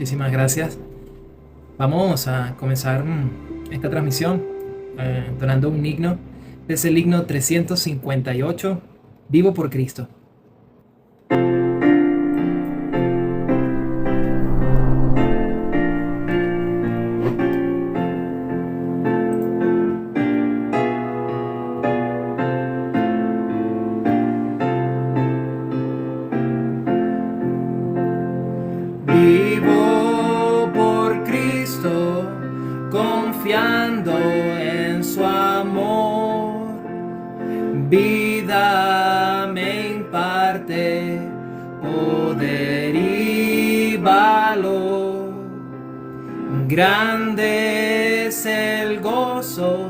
Muchísimas gracias. Vamos a comenzar esta transmisión entonando un himno. Es el himno 358, Vivo por Cristo. Vivo por Cristo, confiando en su amor. Vida me imparte poder y valor. Grande es el gozo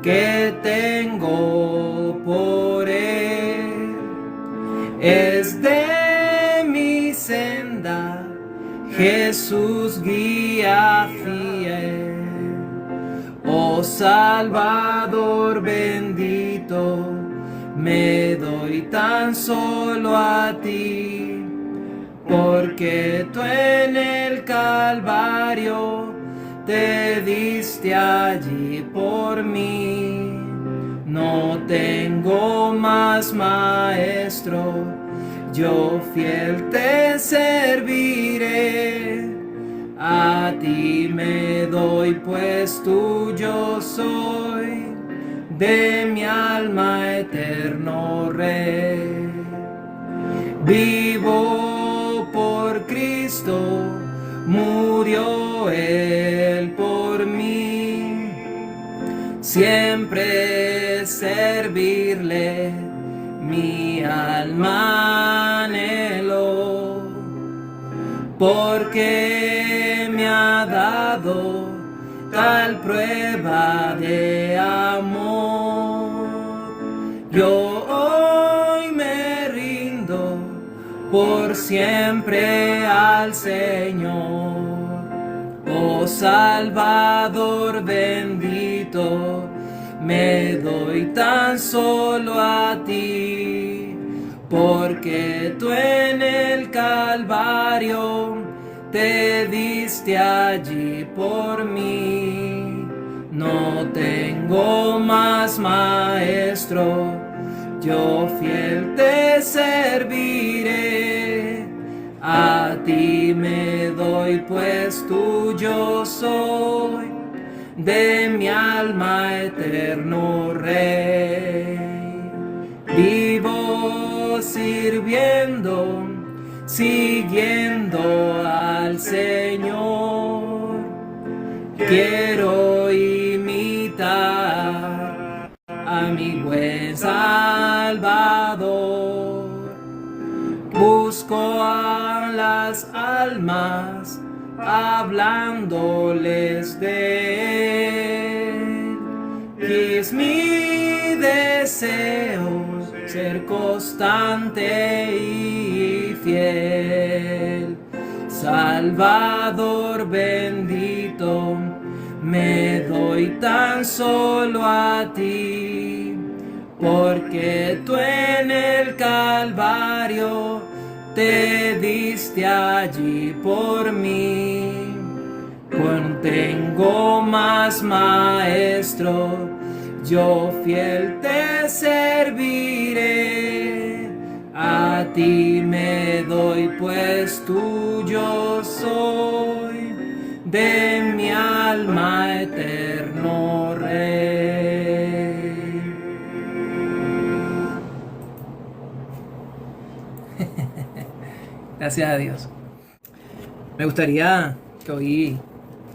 que tengo por él. Es de mi senda Jesús guía fiel. Oh Salvador bendito, me doy tan solo a ti, porque tú en el Calvario te diste allí por mí. No tengo más maestro, yo fiel te serviré. A ti me doy, pues tuyo soy, de mi alma eterno Rey. Vivo por Cristo, murió Él por mí. Siempre servirle, mi alma anheló, porque me ha dado tal prueba de amor. Yo hoy me rindo por siempre al Señor. Oh Salvador bendito, me doy tan solo a ti, porque tú en el Calvario te diste allí por mí. No tengo más maestro, yo fiel te serviré. A ti me doy, pues tuyo soy, de mi alma eterno Rey. Vivo sirviendo, siguiendo al Señor. Quiero imitar a mi buen Salvador. Busco a las almas, hablándoles de él. Y es mi deseo ser constante y fiel. Salvador bendito, me doy tan solo a ti, porque tú en el Calvario te diste allí por mí. No tengo más maestro, yo fiel te serviré. A ti me doy, pues tuyo soy, de mi alma eterno Rey. Gracias a Dios. Me gustaría que hoy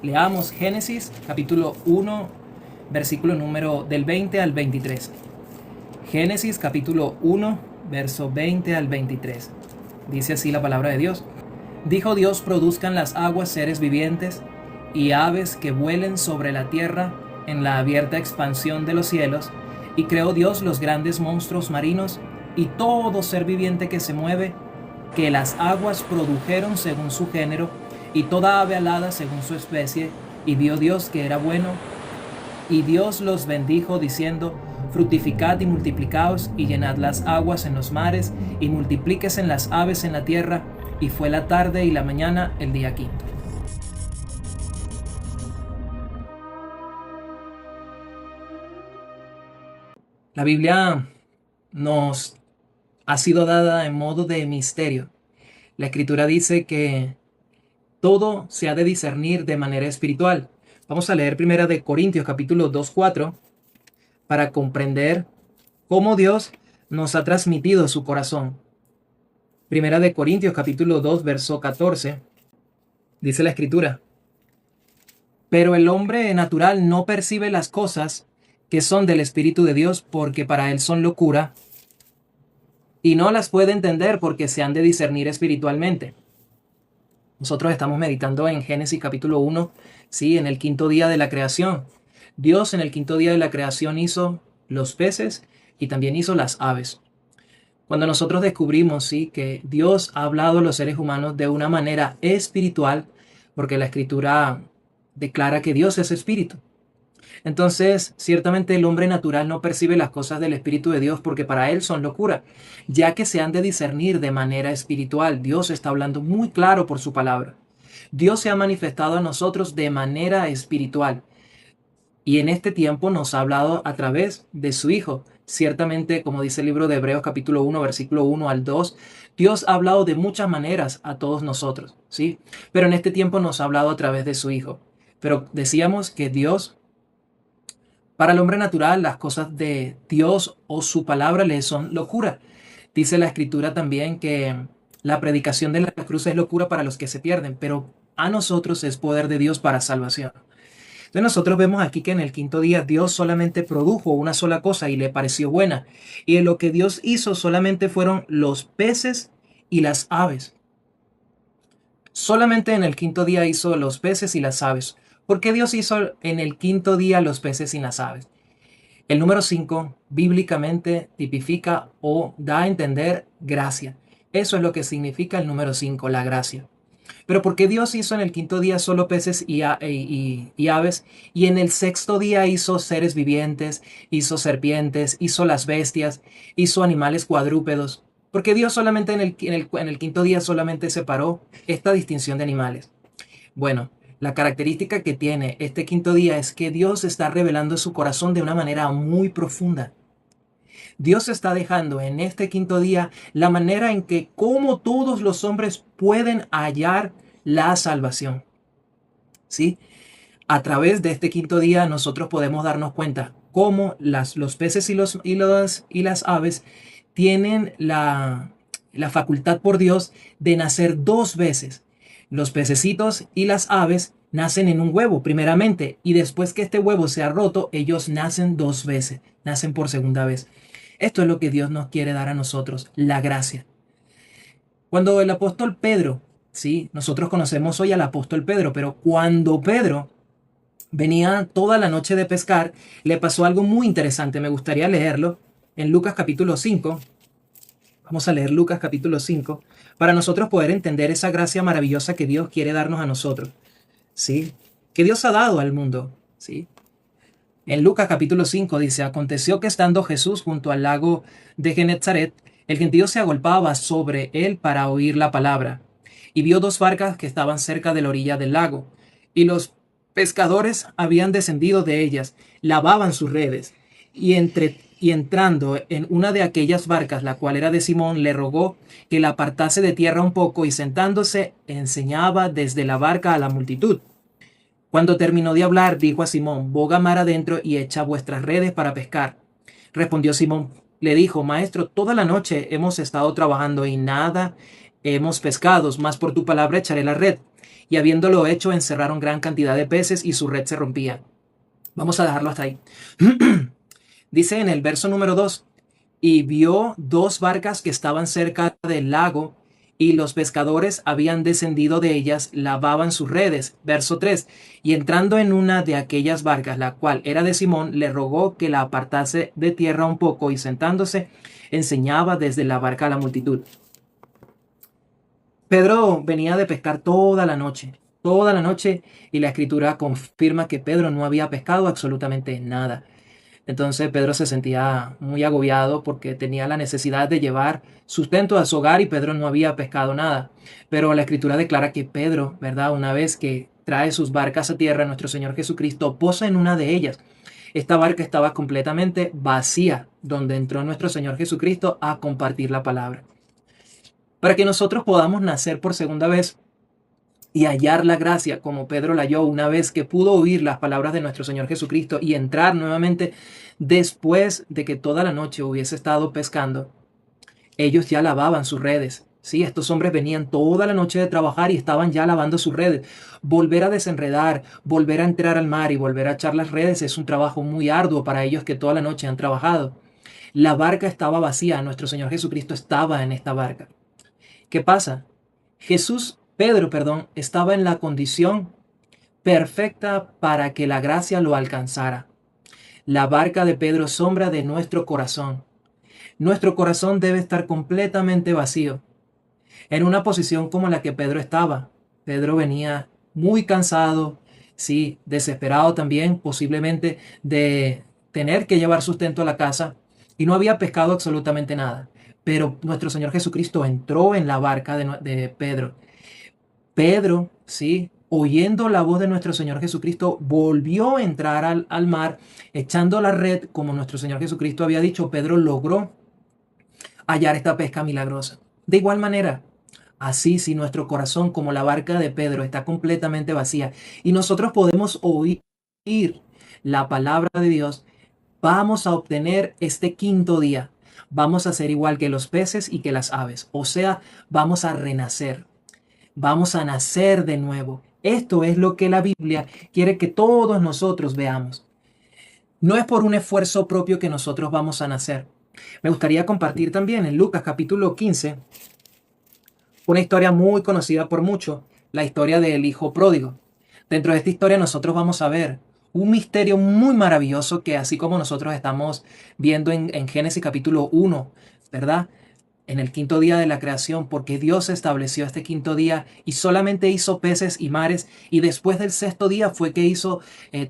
leamos Génesis capítulo 1, versículo número del 20 al 23. Génesis capítulo 1, verso 20 al 23. Dice así la palabra de Dios. Dijo Dios: produzcan las aguas seres vivientes y aves que vuelen sobre la tierra en la abierta expansión de los cielos. Y creó Dios los grandes monstruos marinos y todo ser viviente que se mueve, que las aguas produjeron según su género, y toda ave alada según su especie. Y vio Dios que era bueno. Y Dios los bendijo diciendo: fructificad y multiplicaos, y llenad las aguas en los mares, y multiplíquese en las aves en la tierra, y fue la tarde y la mañana el día quinto. La Biblia nos ha sido dada en modo de misterio. La Escritura dice que todo se ha de discernir de manera espiritual. Vamos a leer 1 Corintios capítulo 2:4 para comprender cómo Dios nos ha transmitido su corazón. 1 Corintios capítulo 2 verso 14 dice la Escritura: pero el hombre natural no percibe las cosas que son del Espíritu de Dios, porque para él son locura, y no las puede entender porque se han de discernir espiritualmente. Nosotros estamos meditando en Génesis capítulo 1, sí, en el quinto día de la creación. Dios en el quinto día de la creación hizo los peces y también hizo las aves. Cuando nosotros descubrimos, sí, que Dios ha hablado a los seres humanos de una manera espiritual, porque la Escritura declara que Dios es espíritu. Entonces, ciertamente el hombre natural no percibe las cosas del Espíritu de Dios porque para él son locura, ya que se han de discernir de manera espiritual. Dios está hablando muy claro por su palabra. Dios se ha manifestado a nosotros de manera espiritual y en este tiempo nos ha hablado a través de su Hijo. Ciertamente, como dice el libro de Hebreos capítulo 1, versículo 1 al 2, Dios ha hablado de muchas maneras a todos nosotros, ¿sí? Pero en este tiempo nos ha hablado a través de su Hijo. Pero decíamos que Dios, para el hombre natural, las cosas de Dios o su palabra le son locura. Dice la Escritura también que la predicación de la cruz es locura para los que se pierden, pero a nosotros es poder de Dios para salvación. Entonces nosotros vemos aquí que en el quinto día Dios solamente produjo una sola cosa y le pareció buena. Y en lo que Dios hizo solamente fueron los peces y las aves. Solamente en el quinto día hizo los peces y las aves. ¿Por qué Dios hizo en el quinto día los peces y las aves? El número 5 bíblicamente tipifica o da a entender gracia. Eso es lo que significa el número 5, la gracia. Pero ¿por qué Dios hizo en el quinto día solo peces y aves? Y en el sexto día hizo seres vivientes, hizo serpientes, hizo las bestias, hizo animales cuadrúpedos. Porque Dios solamente en el quinto día solamente separó esta distinción de animales. Bueno, la característica que tiene este quinto día es que Dios está revelando su corazón de una manera muy profunda. Dios está dejando en este quinto día la manera en que cómo todos los hombres pueden hallar la salvación. ¿Sí? A través de este quinto día nosotros podemos darnos cuenta cómo los peces y las aves tienen la facultad por Dios de nacer dos veces. Los pececitos y las aves nacen en un huevo primeramente y después que este huevo sea roto, ellos nacen dos veces, nacen por segunda vez. Esto es lo que Dios nos quiere dar a nosotros, la gracia. Cuando el apóstol Pedro, sí, nosotros conocemos hoy al apóstol Pedro, pero cuando Pedro venía toda la noche de pescar, le pasó algo muy interesante. Me gustaría leerlo en Lucas capítulo 5. Vamos a leer Lucas capítulo 5 para nosotros poder entender esa gracia maravillosa que Dios quiere darnos a nosotros, ¿sí? Que Dios ha dado al mundo, ¿sí? En Lucas capítulo 5 dice: aconteció que estando Jesús junto al lago de Genezaret, el gentío se agolpaba sobre él para oír la palabra. Y vio dos barcas que estaban cerca de la orilla del lago, y los pescadores habían descendido de ellas, lavaban sus redes. Y entrando en una de aquellas barcas, la cual era de Simón, le rogó que la apartase de tierra un poco, y sentándose enseñaba desde la barca a la multitud. Cuando terminó de hablar, dijo a Simón: boga mar adentro y echa vuestras redes para pescar. Respondió Simón, le dijo: Maestro, toda la noche hemos estado trabajando y nada hemos pescado, mas por tu palabra echaré la red. Y habiéndolo hecho, encerraron gran cantidad de peces y su red se rompía. Vamos a dejarlo hasta ahí. Dice en el verso número 2, y vio dos barcas que estaban cerca del lago, y los pescadores habían descendido de ellas, lavaban sus redes. Verso 3, y entrando en una de aquellas barcas, la cual era de Simón, le rogó que la apartase de tierra un poco, y sentándose, enseñaba desde la barca a la multitud. Pedro venía de pescar toda la noche, y la Escritura confirma que Pedro no había pescado absolutamente nada. Entonces Pedro se sentía muy agobiado porque tenía la necesidad de llevar sustento a su hogar y Pedro no había pescado nada. Pero la escritura declara que Pedro, ¿verdad? Una vez que trae sus barcas a tierra, nuestro Señor Jesucristo posa en una de ellas. Esta barca estaba completamente vacía, donde entró nuestro Señor Jesucristo a compartir la palabra. Para que nosotros podamos nacer por segunda vez y hallar la gracia como Pedro la halló una vez que pudo oír las palabras de nuestro Señor Jesucristo y entrar nuevamente después de que toda la noche hubiese estado pescando, ellos ya lavaban sus redes. Sí, estos hombres venían toda la noche de trabajar y estaban ya lavando sus redes. Volver a desenredar, volver a entrar al mar y volver a echar las redes es un trabajo muy arduo para ellos que toda la noche han trabajado. La barca estaba vacía, nuestro Señor Jesucristo estaba en esta barca. ¿Qué pasa? Pedro, estaba en la condición perfecta para que la gracia lo alcanzara. La barca de Pedro es sombra de nuestro corazón. Nuestro corazón debe estar completamente vacío, en una posición como la que Pedro estaba. Pedro venía muy cansado, sí, desesperado también, posiblemente de tener que llevar sustento a la casa, y no había pescado absolutamente nada. Pero nuestro Señor Jesucristo entró en la barca de Pedro. Pedro, sí, oyendo la voz de nuestro Señor Jesucristo, volvió a entrar al mar, echando la red, como nuestro Señor Jesucristo había dicho. Pedro logró hallar esta pesca milagrosa. De igual manera, así si nuestro corazón, como la barca de Pedro, está completamente vacía y nosotros podemos oír la palabra de Dios, vamos a obtener este quinto día. Vamos a ser igual que los peces y que las aves. O sea, vamos a renacer. Vamos a nacer de nuevo. Esto es lo que la Biblia quiere que todos nosotros veamos. No es por un esfuerzo propio que nosotros vamos a nacer. Me gustaría compartir también en Lucas capítulo 15 una historia muy conocida por muchos, la historia del hijo pródigo. Dentro de esta historia nosotros vamos a ver un misterio muy maravilloso que así como nosotros estamos viendo en Génesis capítulo 1, ¿verdad? En el quinto día de la creación, porque Dios estableció este quinto día y solamente hizo peces y mares, y después del sexto día fue que hizo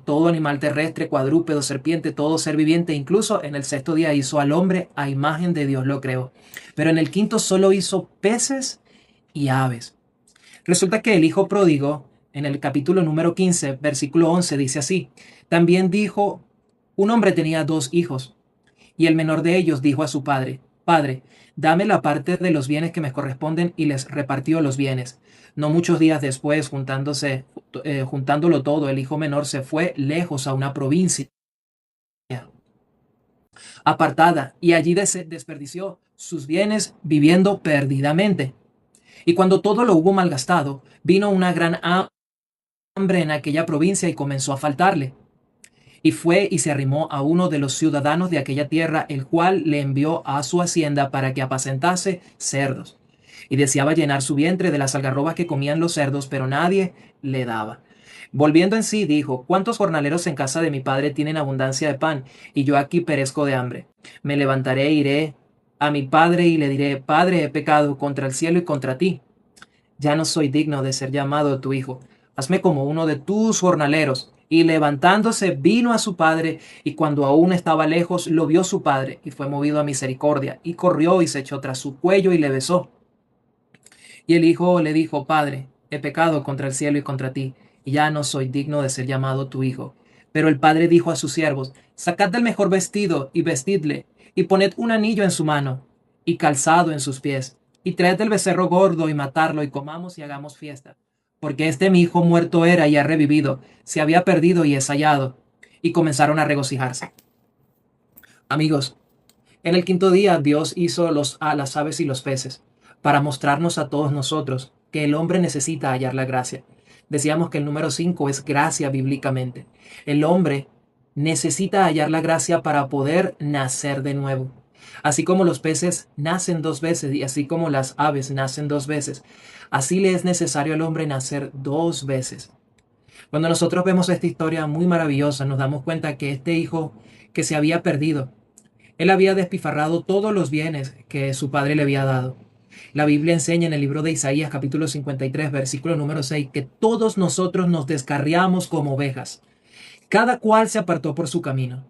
todo animal terrestre, cuadrúpedo, serpiente, todo ser viviente. Incluso en el sexto día hizo al hombre, a imagen de Dios lo creó. Pero en el quinto solo hizo peces y aves. Resulta que el hijo pródigo, en el capítulo número 15, versículo 11, dice así: también dijo, un hombre tenía dos hijos, y el menor de ellos dijo a su padre: Padre, dame la parte de los bienes que me corresponden, y les repartió los bienes. No muchos días después, juntándolo todo, el hijo menor se fue lejos a una provincia apartada, y allí desperdició sus bienes viviendo perdidamente. Y cuando todo lo hubo malgastado, vino una gran hambre en aquella provincia y comenzó a faltarle. Y fue y se arrimó a uno de los ciudadanos de aquella tierra, el cual le envió a su hacienda para que apacentase cerdos. Y deseaba llenar su vientre de las algarrobas que comían los cerdos, pero nadie le daba. Volviendo en sí, dijo: ¿cuántos jornaleros en casa de mi padre tienen abundancia de pan, y yo aquí perezco de hambre? Me levantaré e iré a mi padre y le diré: Padre, he pecado contra el cielo y contra ti. Ya no soy digno de ser llamado tu hijo. Hazme como uno de tus jornaleros. Y levantándose vino a su padre, y cuando aún estaba lejos lo vio su padre, y fue movido a misericordia, y corrió y se echó tras su cuello y le besó. Y el hijo le dijo: Padre, he pecado contra el cielo y contra ti, y ya no soy digno de ser llamado tu hijo. Pero el padre dijo a sus siervos: Sacad el mejor vestido y vestidle, y poned un anillo en su mano, y calzado en sus pies, y traed el becerro gordo y matadlo, y comamos y hagamos fiesta. Porque este mi hijo muerto era y ha revivido, se había perdido y es hallado. Y comenzaron a regocijarse. Amigos, en el quinto día Dios hizo a las aves y los peces para mostrarnos a todos nosotros que el hombre necesita hallar la gracia. Decíamos que el número 5 es gracia bíblicamente. El hombre necesita hallar la gracia para poder nacer de nuevo. Así como los peces nacen dos veces y así como las aves nacen dos veces, así le es necesario al hombre nacer dos veces. Cuando nosotros vemos esta historia muy maravillosa, nos damos cuenta que este hijo que se había perdido, él había despifarrado todos los bienes que su padre le había dado. La Biblia enseña en el libro de Isaías capítulo 53, versículo número 6, que todos nosotros nos descarriamos como ovejas. Cada cual se apartó por su camino.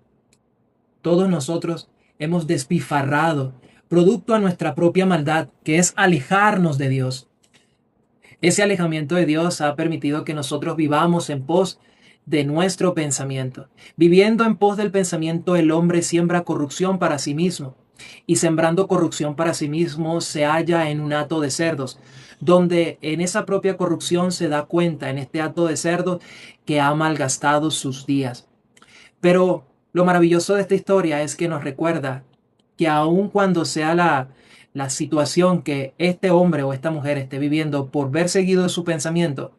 todos nosotros hemos despifarrado, producto a nuestra propia maldad, que es alejarnos de Dios. Ese alejamiento de Dios ha permitido que nosotros vivamos en pos de nuestro pensamiento. Viviendo en pos del pensamiento, el hombre siembra corrupción para sí mismo, y sembrando corrupción para sí mismo se halla en un hato de cerdos, donde en esa propia corrupción se da cuenta, en este hato de cerdos, que ha malgastado sus días. Pero lo maravilloso de esta historia es que nos recuerda que aun cuando sea la situación que este hombre o esta mujer esté viviendo por ver seguido su pensamiento,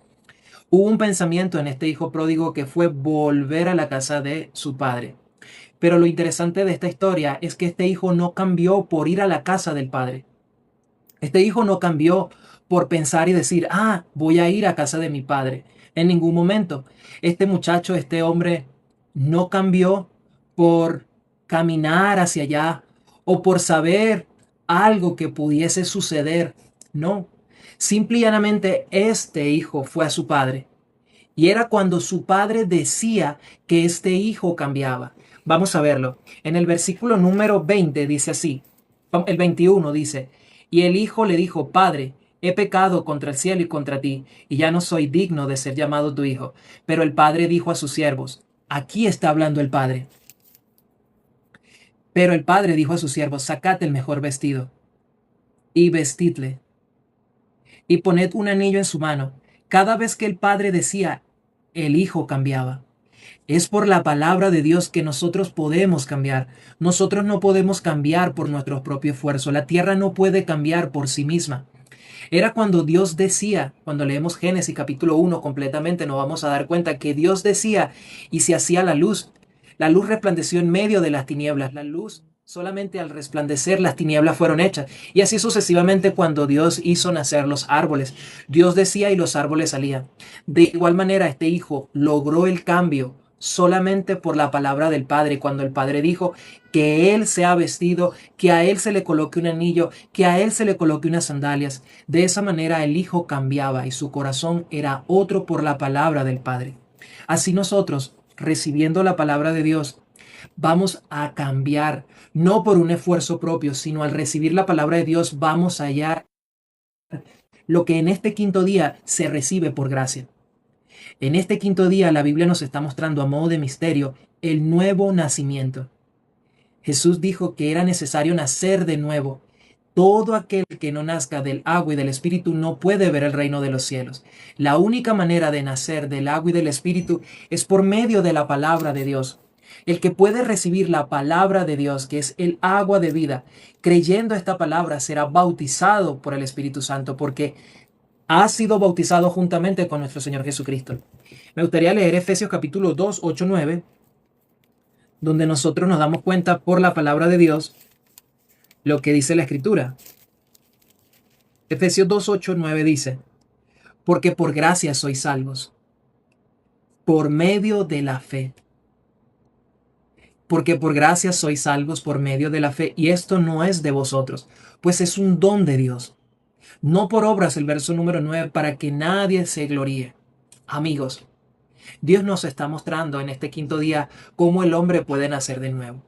hubo un pensamiento en este hijo pródigo que fue volver a la casa de su padre. Pero lo interesante de esta historia es que este hijo no cambió por ir a la casa del padre. Este hijo no cambió por pensar y decir, voy a ir a casa de mi padre. En ningún momento. Este muchacho, este hombre, no cambió por caminar hacia allá o por saber algo que pudiese suceder. No. Simple y llanamente este hijo fue a su padre. Y era cuando su padre decía que este hijo cambiaba. Vamos a verlo. En el versículo número 20 dice así. El 21 dice, y el hijo le dijo, Padre, he pecado contra el cielo y contra ti, y ya no soy digno de ser llamado tu hijo. Pero el padre dijo a sus siervos, aquí está hablando el padre. Pero el padre dijo a sus siervos, sacad el mejor vestido y vestidle, y poned un anillo en su mano. Cada vez que el padre decía, el hijo cambiaba. Es por la palabra de Dios que nosotros podemos cambiar. Nosotros no podemos cambiar por nuestro propio esfuerzo. La tierra no puede cambiar por sí misma. Era cuando Dios decía, cuando leemos Génesis capítulo 1 completamente, nos vamos a dar cuenta que Dios decía y se hacía la luz. La luz resplandeció en medio de las tinieblas. La luz, solamente al resplandecer, las tinieblas fueron hechas. Y así sucesivamente cuando Dios hizo nacer los árboles. Dios decía y los árboles salían. De igual manera, este hijo logró el cambio solamente por la palabra del Padre, cuando el Padre dijo que Él sea vestido, que a Él se le coloque un anillo, que a Él se le coloque unas sandalias. De esa manera el hijo cambiaba y su corazón era otro por la palabra del Padre. Así nosotros, recibiendo la palabra de Dios, vamos a cambiar, no por un esfuerzo propio, sino al recibir la palabra de Dios vamos a hallar lo que en este quinto día se recibe por gracia. En este quinto día la Biblia nos está mostrando a modo de misterio el nuevo nacimiento. Jesús dijo que era necesario nacer de nuevo. Todo aquel que no nazca del agua y del Espíritu no puede ver el reino de los cielos. La única manera de nacer del agua y del Espíritu es por medio de la palabra de Dios. El que puede recibir la palabra de Dios, que es el agua de vida, creyendo esta palabra, será bautizado por el Espíritu Santo, porque ha sido bautizado juntamente con nuestro Señor Jesucristo. Me gustaría leer Efesios capítulo 2, 8, 9, donde nosotros nos damos cuenta por la palabra de Dios lo que dice la Escritura. Efesios 2, 8, 9 dice, porque por gracia sois salvos, por medio de la fe. Porque por gracia sois salvos por medio de la fe, y esto no es de vosotros, pues es un don de Dios. No por obras, el verso número 9, para que nadie se gloríe. Amigos, Dios nos está mostrando en este quinto día cómo el hombre puede nacer de nuevo.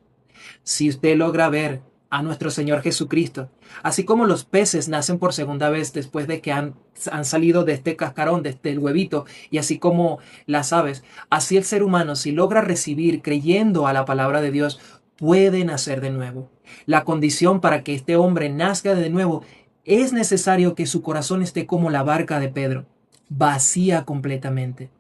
Si usted logra ver a nuestro Señor Jesucristo, así como los peces nacen por segunda vez después de que han salido de este cascarón, de este huevito, y así como las aves, así el ser humano, si logra recibir creyendo a la palabra de Dios, puede nacer de nuevo. La condición para que este hombre nazca de nuevo es necesario que su corazón esté como la barca de Pedro, vacía completamente.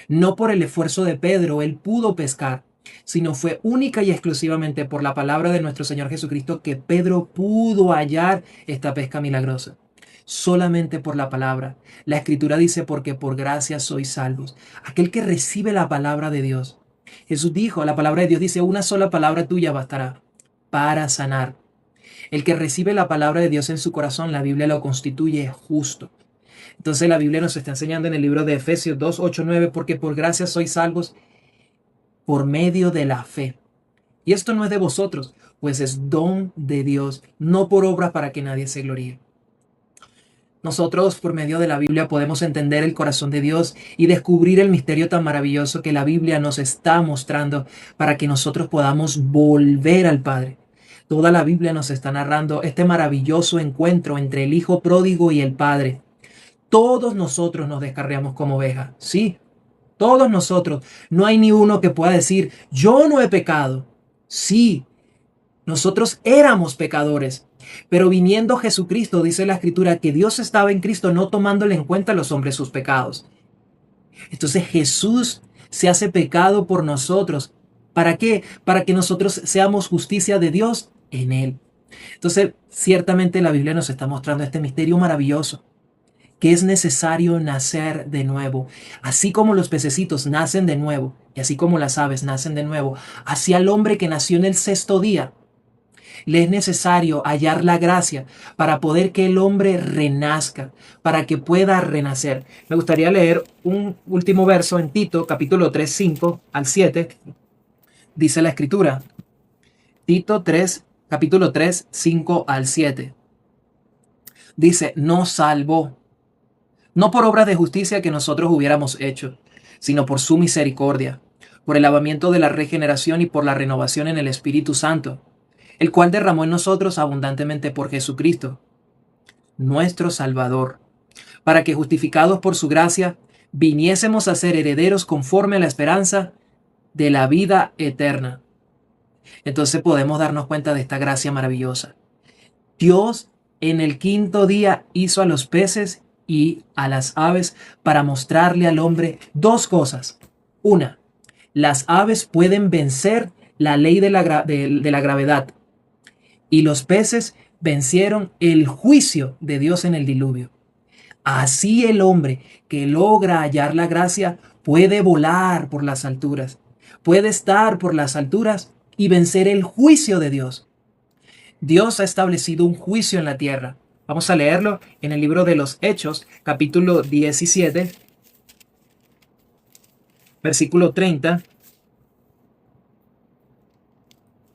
No por el esfuerzo de Pedro él pudo pescar, sino fue única y exclusivamente por la palabra de nuestro Señor Jesucristo que Pedro pudo hallar esta pesca milagrosa. Solamente por la palabra. La Escritura dice, porque por gracia sois salvos. Aquel que recibe la palabra de Dios. Jesús dijo, la palabra de Dios dice, una sola palabra tuya bastará para sanar. El que recibe la palabra de Dios en su corazón, la Biblia lo constituye justo. Entonces la Biblia nos está enseñando en el libro de Efesios 2, 8, 9, porque por gracia sois salvos por medio de la fe. Y esto no es de vosotros, pues es don de Dios, no por obras para que nadie se gloríe. Nosotros, por medio de la Biblia, podemos entender el corazón de Dios y descubrir el misterio tan maravilloso que la Biblia nos está mostrando para que nosotros podamos volver al Padre. Toda la Biblia nos está narrando este maravilloso encuentro entre el Hijo pródigo y el Padre. Todos nosotros nos descarriamos como ovejas, sí, todos nosotros. No hay ni uno que pueda decir, yo no he pecado. Sí, nosotros éramos pecadores, pero viniendo Jesucristo, dice la Escritura, que Dios estaba en Cristo no tomándole en cuenta a los hombres sus pecados. Entonces Jesús se hace pecado por nosotros. ¿Para qué? Para que nosotros seamos justicia de Dios en Él. Entonces, ciertamente la Biblia nos está mostrando este misterio maravilloso, que es necesario nacer de nuevo. Así como los pececitos nacen de nuevo, y así como las aves nacen de nuevo, así al hombre que nació en el sexto día, le es necesario hallar la gracia para poder que el hombre renazca, para que pueda renacer. Me gustaría leer un último verso en Tito, capítulo 3, 5 al 7. Dice la Escritura, Tito 3, capítulo 3, 5 al 7. Dice, nos salvó, no por obras de justicia que nosotros hubiéramos hecho, sino por su misericordia, por el lavamiento de la regeneración y por la renovación en el Espíritu Santo, el cual derramó en nosotros abundantemente por Jesucristo, nuestro Salvador, para que justificados por su gracia, viniésemos a ser herederos conforme a la esperanza de la vida eterna. Entonces podemos darnos cuenta de esta gracia maravillosa. Dios en el quinto día hizo a los peces y a las aves para mostrarle al hombre dos cosas. Una, las aves pueden vencer la ley de la gravedad, y los peces vencieron el juicio de Dios en el diluvio. Así el hombre que logra hallar la gracia puede volar por las alturas, puede estar por las alturas y vencer el juicio de Dios. Dios ha establecido un juicio en la tierra. Vamos a leerlo en el libro de los Hechos, capítulo 17, versículo 30.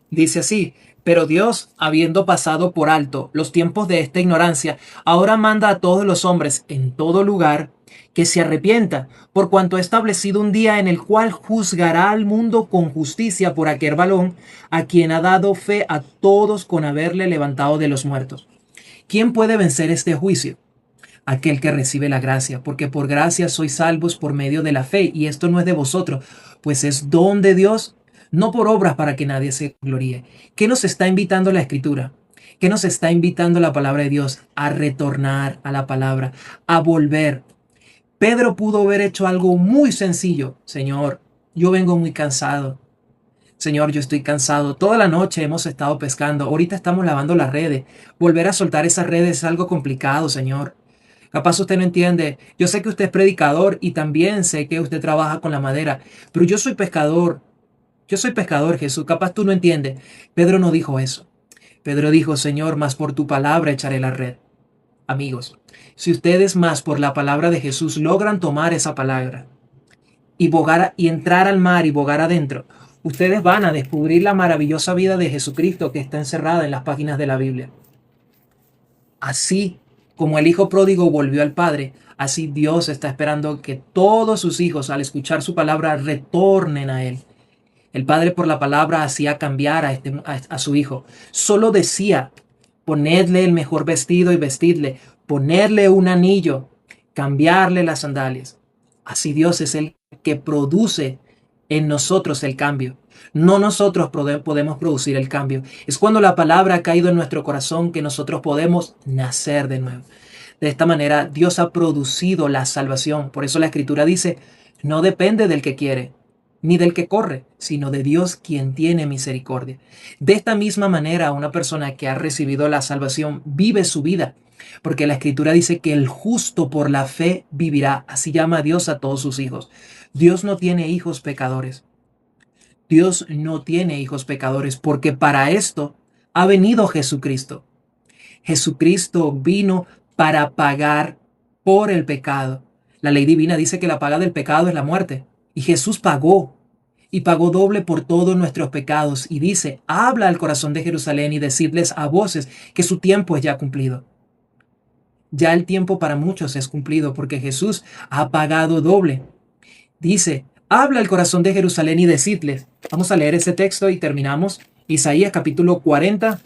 Dice así, pero Dios, habiendo pasado por alto los tiempos de esta ignorancia, ahora manda a todos los hombres en todo lugar que se arrepienta, por cuanto ha establecido un día en el cual juzgará al mundo con justicia por aquel varón a quien ha dado fe a todos con haberle levantado de los muertos. ¿Quién puede vencer este juicio? Aquel que recibe la gracia, porque por gracia sois salvos por medio de la fe, y esto no es de vosotros, pues es don de Dios, no por obras para que nadie se gloríe. ¿Qué nos está invitando la Escritura? ¿Qué nos está invitando la palabra de Dios? A retornar a la palabra, a volver. Pedro pudo haber hecho algo muy sencillo. Señor, yo vengo muy cansado. Señor, yo estoy cansado. Toda la noche hemos estado pescando. Ahorita estamos lavando las redes. Volver a soltar esas redes es algo complicado, Señor. Capaz usted no entiende. Yo sé que usted es predicador y también sé que usted trabaja con la madera. Pero yo soy pescador. Yo soy pescador, Jesús. Capaz tú no entiendes. Pedro no dijo eso. Pedro dijo, Señor, más por tu palabra echaré la red. Amigos, si ustedes más por la palabra de Jesús logran tomar esa palabra y y entrar al mar y bogar adentro, ustedes van a descubrir la maravillosa vida de Jesucristo que está encerrada en las páginas de la Biblia. Así como el hijo pródigo volvió al Padre, así Dios está esperando que todos sus hijos, al escuchar su palabra, retornen a Él. El Padre por la palabra hacía cambiar a su hijo. Solo decía, ponedle el mejor vestido y vestidle, ponerle un anillo, cambiarle las sandalias. Así Dios es el que produce en nosotros el cambio. No nosotros podemos producir el cambio. Es cuando la palabra ha caído en nuestro corazón que nosotros podemos nacer de nuevo. De esta manera Dios ha producido la salvación. Por eso la Escritura dice, no depende del que quiere, ni del que corre, sino de Dios quien tiene misericordia. De esta misma manera, una persona que ha recibido la salvación vive su vida, porque la Escritura dice que el justo por la fe vivirá. Así llama a Dios a todos sus hijos. Dios no tiene hijos pecadores. Dios no tiene hijos pecadores, porque para esto ha venido Jesucristo. Jesucristo vino para pagar por el pecado. La ley divina dice que la paga del pecado es la muerte. Y Jesús pagó. Y pagó doble por todos nuestros pecados. Y dice, habla al corazón de Jerusalén y decidles a voces que su tiempo es ya cumplido. Ya el tiempo para muchos es cumplido porque Jesús ha pagado doble. Dice, habla el corazón de Jerusalén y decidles. Vamos a leer ese texto y terminamos. Isaías capítulo 40,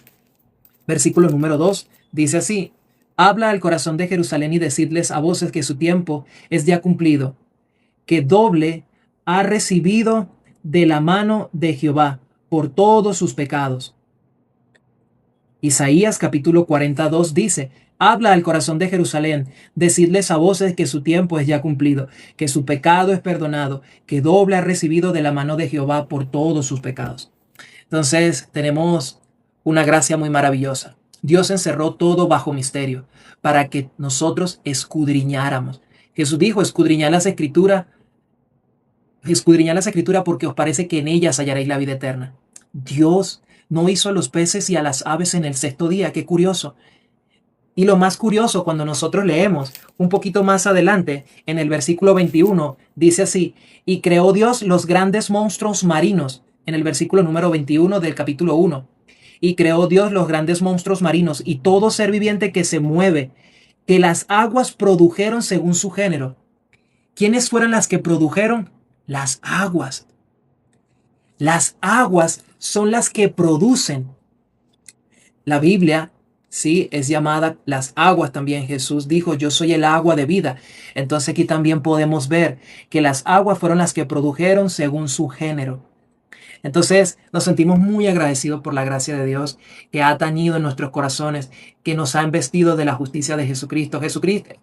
versículo número 2. Dice así, habla al corazón de Jerusalén y decidles a voces que su tiempo es ya cumplido, que doble ha recibido de la mano de Jehová por todos sus pecados. Isaías capítulo 42 dice, habla al corazón de Jerusalén, decidles a voces que su tiempo es ya cumplido, que su pecado es perdonado, que doble ha recibido de la mano de Jehová por todos sus pecados. Entonces tenemos una gracia muy maravillosa. Dios encerró todo bajo misterio para que nosotros escudriñáramos. Jesús dijo, escudriñad las escrituras porque os parece que en ellas hallaréis la vida eterna. Dios no hizo a los peces y a las aves en el sexto día. Qué curioso. Y lo más curioso, cuando nosotros leemos un poquito más adelante, en el versículo 21, dice así, y creó Dios los grandes monstruos marinos, en el versículo número 21 del capítulo 1. Y creó Dios los grandes monstruos marinos y todo ser viviente que se mueve, que las aguas produjeron según su género. ¿Quiénes fueron las que produjeron? Las aguas. Las aguas son las que producen. La Biblia, sí, es llamada las aguas también. Jesús dijo, yo soy el agua de vida. Entonces aquí también podemos ver que las aguas fueron las que produjeron según su género. Entonces nos sentimos muy agradecidos por la gracia de Dios que ha tañido en nuestros corazones, que nos ha vestido de la justicia de Jesucristo. Jesucristo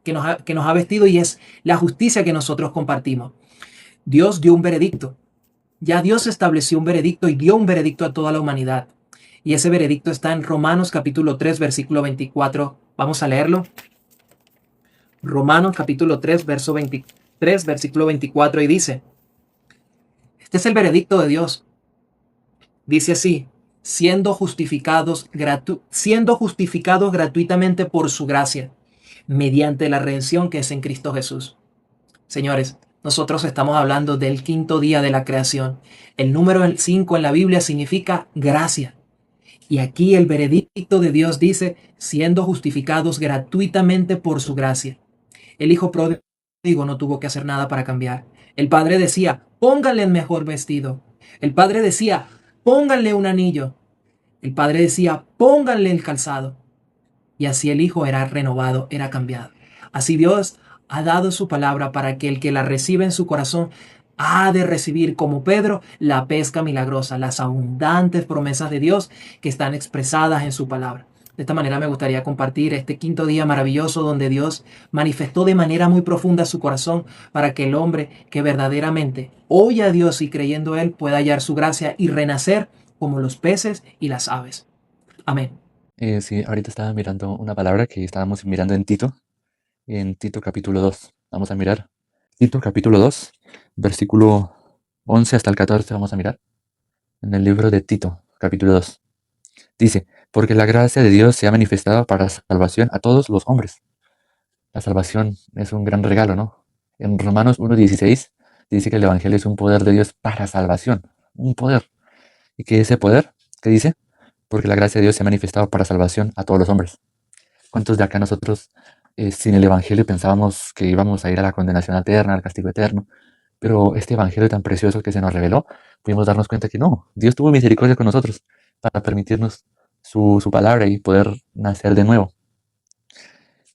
que nos ha vestido y es la justicia que nosotros compartimos. Dios dio un veredicto. Ya Dios estableció un veredicto y dio un veredicto a toda la humanidad. Y ese veredicto está en Romanos capítulo 3, versículo 24. Vamos a leerlo. Romanos capítulo 3, verso 23, versículo 24 y dice, este es el veredicto de Dios. Dice así, siendo justificados gratuitamente por su gracia, mediante la redención que es en Cristo Jesús. Señores, nosotros estamos hablando del quinto día de la creación. El número 5 en la Biblia significa gracia. Y aquí el veredicto de Dios dice, siendo justificados gratuitamente por su gracia. El hijo pródigo no tuvo que hacer nada para cambiar. El padre decía, pónganle el mejor vestido. El padre decía, pónganle un anillo. El padre decía, pónganle el calzado. Y así el hijo era renovado, era cambiado. Así Dios ha dado su palabra para que el que la recibe en su corazón ha de recibir como Pedro la pesca milagrosa, las abundantes promesas de Dios que están expresadas en su palabra. De esta manera me gustaría compartir este quinto día maravilloso donde Dios manifestó de manera muy profunda su corazón para que el hombre que verdaderamente oye a Dios y creyendo Él pueda hallar su gracia y renacer como los peces y las aves. Amén. Sí, ahorita estaba mirando una palabra que estábamos mirando en Tito capítulo 2. Vamos a mirar Tito capítulo 2, versículo 11 hasta el 14, vamos a mirar. En el libro de Tito capítulo 2. Dice, porque la gracia de Dios se ha manifestado para salvación a todos los hombres. La salvación es un gran regalo, ¿no? En Romanos 1:16 dice que el Evangelio es un poder de Dios para salvación. Un poder. ¿Y que ese poder? ¿Qué dice? Porque la gracia de Dios se ha manifestado para salvación a todos los hombres. ¿Cuántos de acá nosotros, sin el Evangelio, pensábamos que íbamos a ir a la condenación eterna, al castigo eterno? Pero este Evangelio tan precioso que se nos reveló, pudimos darnos cuenta que no, Dios tuvo misericordia con nosotros para permitirnos su palabra y poder nacer de nuevo.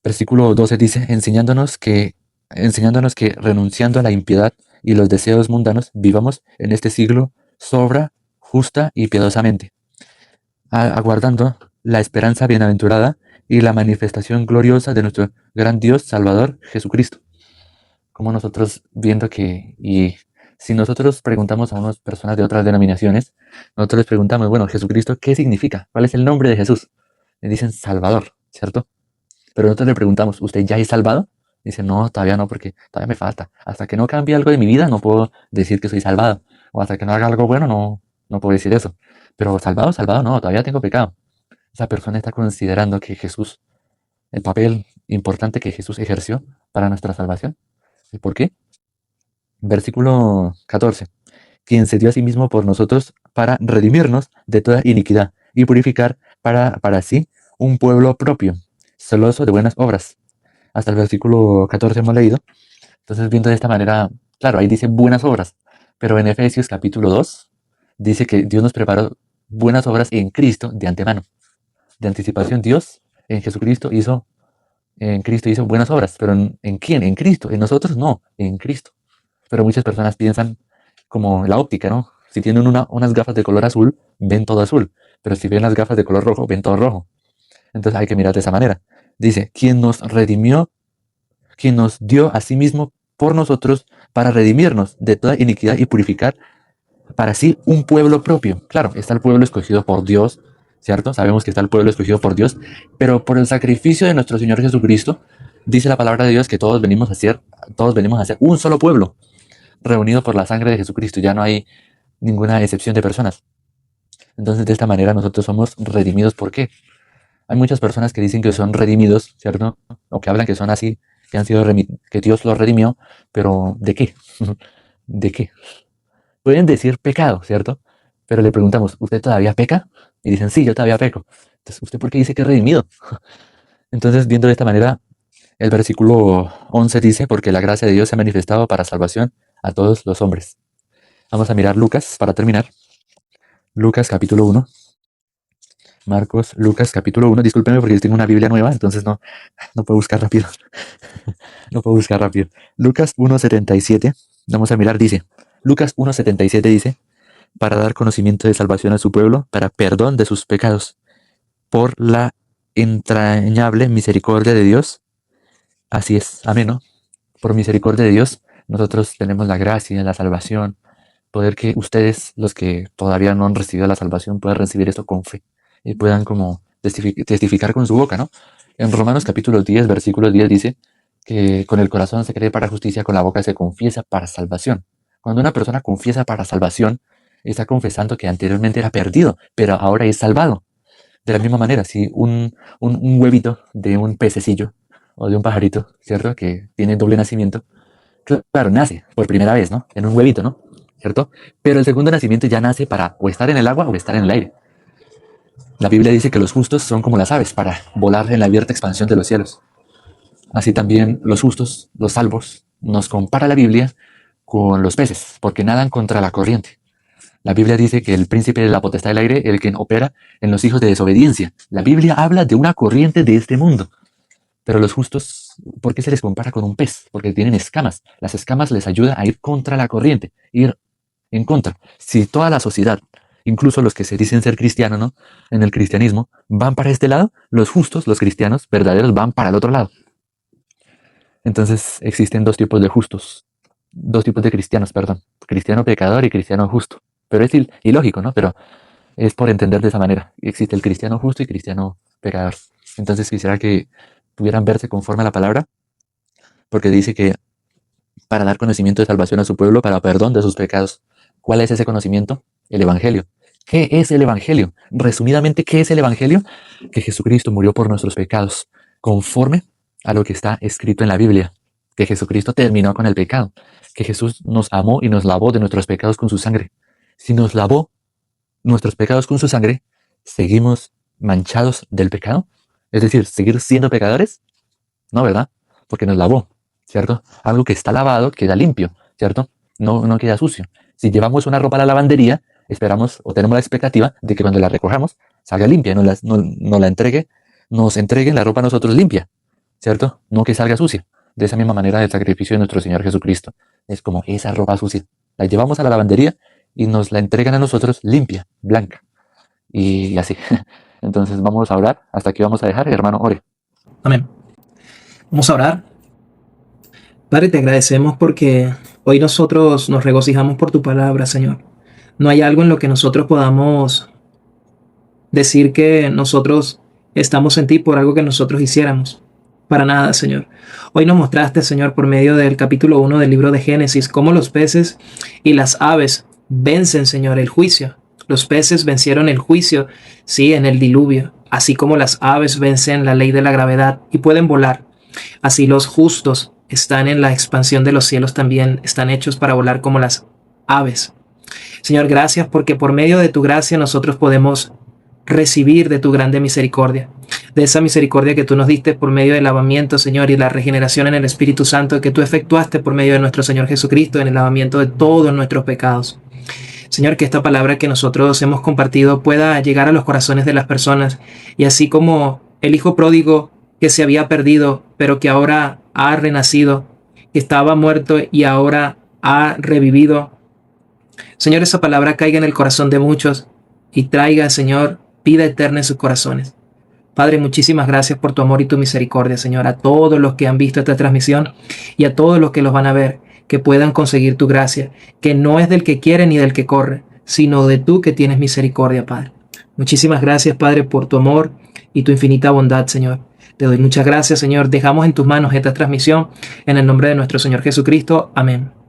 Versículo 12 dice, enseñándonos que renunciando a la impiedad y los deseos mundanos, vivamos en este siglo sobra, justa y piadosamente, aguardando la esperanza bienaventurada y la manifestación gloriosa de nuestro gran Dios Salvador Jesucristo. Como nosotros viendo que, y si nosotros preguntamos a unas personas de otras denominaciones, nosotros les preguntamos, bueno, Jesucristo, ¿qué significa? ¿Cuál es el nombre de Jesús? Le dicen Salvador, ¿cierto? Pero nosotros le preguntamos, ¿usted ya es salvado? Dice, no, todavía no, porque todavía me falta. Hasta que no cambie algo de mi vida, no puedo decir que soy salvado. O hasta que no haga algo bueno, no puedo decir eso. Pero salvado, salvado, no, todavía tengo pecado. Esa persona está considerando que Jesús, el papel importante que Jesús ejerció para nuestra salvación. ¿Y por qué? Versículo 14. Quien se dio a sí mismo por nosotros para redimirnos de toda iniquidad y purificar para sí un pueblo propio, celoso de buenas obras. Hasta el versículo 14 hemos leído. Entonces, viendo de esta manera, claro, ahí dice buenas obras, pero en Efesios capítulo 2 dice que Dios nos preparó buenas obras en Cristo de antemano. De anticipación, Dios en Cristo hizo buenas obras, pero ¿en quién? En Cristo. En nosotros no, en Cristo. Pero muchas personas piensan como la óptica, ¿no? Si tienen unas gafas de color azul, ven todo azul, pero si ven las gafas de color rojo, ven todo rojo. Entonces hay que mirar de esa manera. Dice, quien nos redimió, quien nos dio a sí mismo por nosotros para redimirnos de toda iniquidad y purificar para sí un pueblo propio. Claro, está el pueblo escogido por Dios, ¿cierto? Sabemos que está el pueblo escogido por Dios, pero por el sacrificio de nuestro Señor Jesucristo, dice la palabra de Dios que todos venimos a ser un solo pueblo, reunido por la sangre de Jesucristo. Ya no hay ninguna excepción de personas. Entonces, de esta manera nosotros somos redimidos. ¿Por qué? Hay muchas personas que dicen que son redimidos, ¿cierto? O que hablan que son así, que han sido que Dios los redimió, pero ¿de qué? ¿De qué? Pueden decir pecado, ¿cierto? Pero le preguntamos, ¿usted todavía peca? Y dicen, sí, yo todavía peco. Entonces, ¿usted por qué dice que es redimido? Entonces, viendo de esta manera, el versículo 11 dice, porque la gracia de Dios se ha manifestado para salvación a todos los hombres. Vamos a mirar Lucas para terminar. Lucas capítulo 1. Marcos, Lucas capítulo 1. Discúlpenme porque tengo una Biblia nueva, entonces no puedo buscar rápido. No puedo buscar rápido. Lucas 1:77. Vamos a mirar, dice. Lucas 1:77 dice, para dar conocimiento de salvación a su pueblo, para perdón de sus pecados, por la entrañable misericordia de Dios. Así es, amén, ¿no? Por misericordia de Dios, nosotros tenemos la gracia, la salvación, poder que ustedes, los que todavía no han recibido la salvación, puedan recibir esto con fe y puedan como testificar con su boca, ¿no? En Romanos capítulo 10, versículo 10 dice que con el corazón se cree para justicia, con la boca se confiesa para salvación. Cuando una persona confiesa para salvación, está confesando que anteriormente era perdido, pero ahora es salvado. De la misma manera, si un huevito de un pececillo o de un pajarito, ¿cierto? Que tiene doble nacimiento, claro, nace por primera vez, ¿no? En un huevito, ¿no? ¿Cierto? Pero el segundo nacimiento ya nace para o estar en el agua o estar en el aire. La Biblia dice que los justos son como las aves para volar en la abierta expansión de los cielos. Así también los justos, los salvos, nos compara la Biblia con los peces, porque nadan contra la corriente. La Biblia dice que el príncipe de la potestad del aire, el que opera en los hijos de desobediencia. La Biblia habla de una corriente de este mundo. Pero los justos, ¿por qué se les compara con un pez? Porque tienen escamas. Las escamas les ayudan a ir contra la corriente, ir en contra. Si toda la sociedad, incluso los que se dicen ser cristianos, ¿no? En el cristianismo, van para este lado, los justos, los cristianos verdaderos, van para el otro lado. Entonces existen dos tipos de justos, dos tipos de cristianos, perdón. Cristiano pecador y cristiano justo. Pero es ilógico, ¿no? Pero es por entender de esa manera. Existe el cristiano justo y cristiano pecador. Entonces quisiera que pudieran verse conforme a la palabra, porque dice que para dar conocimiento de salvación a su pueblo, para perdón de sus pecados. ¿Cuál es ese conocimiento? El Evangelio. ¿Qué es el Evangelio? Resumidamente, ¿qué es el Evangelio? Que Jesucristo murió por nuestros pecados, conforme a lo que está escrito en la Biblia. Que Jesucristo terminó con el pecado. Que Jesús nos amó y nos lavó de nuestros pecados con su sangre. Si nos lavó nuestros pecados con su sangre, ¿seguimos manchados del pecado? Es decir, ¿seguir siendo pecadores? No, ¿verdad? Porque nos lavó, ¿cierto? Algo que está lavado queda limpio, ¿cierto? No queda sucio. Si llevamos una ropa a la lavandería, esperamos o tenemos la expectativa de que cuando la recojamos salga limpia, nos entreguen la ropa a nosotros limpia, ¿cierto? No que salga sucia. De esa misma manera el sacrificio de nuestro Señor Jesucristo es como esa ropa sucia. La llevamos a la lavandería y nos la entregan a nosotros limpia, blanca. Y así. Entonces vamos a orar. Hasta aquí vamos a dejar. Hermano, ore. Amén. Vamos a orar. Padre, te agradecemos porque hoy nosotros nos regocijamos por tu palabra, Señor. No hay algo en lo que nosotros podamos decir que nosotros estamos en ti por algo que nosotros hiciéramos. Para nada, Señor. Hoy nos mostraste, Señor, por medio del capítulo 1 del libro de Génesis, cómo los peces y las aves vencen, Señor, el juicio. Los peces vencieron el juicio, sí, en el diluvio, así como las aves vencen la ley de la gravedad y pueden volar. Así los justos están en la expansión de los cielos, también están hechos para volar como las aves. Señor, gracias porque por medio de tu gracia nosotros podemos recibir de tu grande misericordia. de esa misericordia que tú nos diste por medio del lavamiento, Señor, y la regeneración en el Espíritu Santo que tú efectuaste por medio de nuestro Señor Jesucristo en el lavamiento de todos nuestros pecados. Señor, que esta palabra que nosotros hemos compartido pueda llegar a los corazones de las personas, y así como el hijo pródigo que se había perdido, pero que ahora ha renacido, que estaba muerto y ahora ha revivido. Señor, esa palabra caiga en el corazón de muchos y traiga, Señor, vida eterna en sus corazones. Padre, muchísimas gracias por tu amor y tu misericordia, Señor, a todos los que han visto esta transmisión y a todos los que los van a ver, que puedan conseguir tu gracia, que no es del que quiere ni del que corre, sino de tú que tienes misericordia, Padre. Muchísimas gracias, Padre, por tu amor y tu infinita bondad, Señor. Te doy muchas gracias, Señor. Dejamos en tus manos esta transmisión en el nombre de nuestro Señor Jesucristo. Amén.